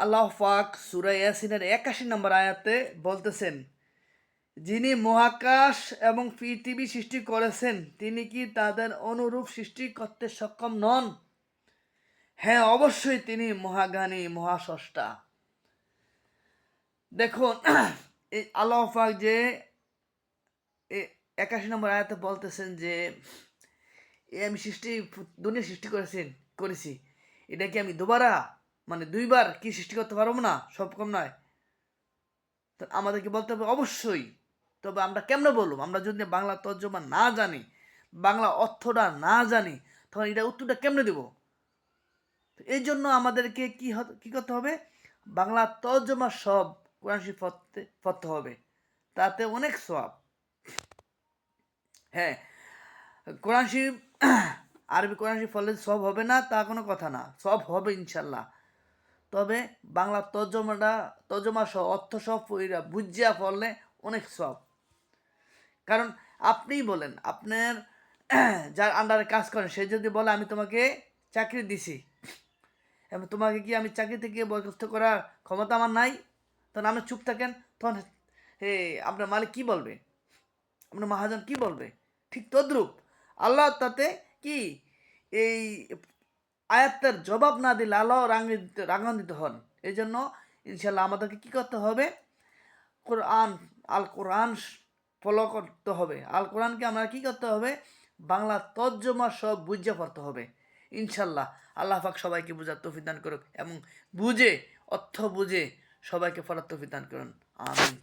আল্লাহ পাক সূরা ইয়াসিনের ৮১ নম্বর আয়াতে বলতেছেন, যিনি মহাকাশ এবং পৃথিবী সৃষ্টি করেছেন তিনি কি তাদের অনুরূপ সৃষ্টি করতে সক্ষম নন? হ্যাঁ, অবশ্যই তিনি মহাজ্ঞানী, মহাস্রষ্টা। দেখুন, এই আল্লাহ পাক যে ৮১ নম্বর আয়াতে বলতেছেন যে আমি দুনিয়া সৃষ্টি করেছি, এটা কি আমি দুইবার কি সৃষ্টি করতে পারবো না? সব কম নয়। তো আমাদেরকে বলতে হবে অবশ্যই। তবে আমরা কেমনে বলবো? আমরা যদি বাংলা তর্জমা না জানি, বাংলা অর্থটা না জানি, তখন এটা উত্তরটা কেমনে দেব? এই জন্য আমাদেরকে কি করতে হবে? বাংলা তর্জমা সব কোরআন শরীফ পড়তে হবে, তাতে অনেক সওয়াব। হ্যাঁ, কোরআন শরীফ আরবি কোরআন শরীফ পড়লে সব হবে না তা কোনো কথা না, সব হবে ইনশাল্লাহ। তবে বাংলা তর্জমা সহ অর্থ সব বুঝিয়া পড়লে অনেক সব। কারণ আপনিই বলেন, আপনার যার আন্ডারে কাজ করেন সে যদি বলে আমি তোমাকে চাকরি দিছি এবং তোমাকে কি আমি চাকরি থেকে বরখাস্ত করার ক্ষমতা আমার নাই, তখন আপনি চুপ থাকেন, তখন আপনার মালিক কি বলবে? আপনার মহাজন কি বলবে? ঠিক তদ্রূপ আল্লাহ তাতে কি এই আয়াতের জবাব না দিলে আল্লাহ রাগান্বিত হন। এই জন্য ইনশাল্লাহ আমাদেরকে কি করতে হবে? আল কোরআন ফলো করতে হবে। আল কোরআনকে আমরা কি করতে হবে? বাংলা তর্জমা সব বুঝে পড়তে হবে ইনশাল্লাহ। আল্লাহ পাক সবাইকে বুঝার তৌফিক দান করুক এবং অর্থ বুঝে সবাইকে পড়ার তৌফিক দান করুন। আমিন।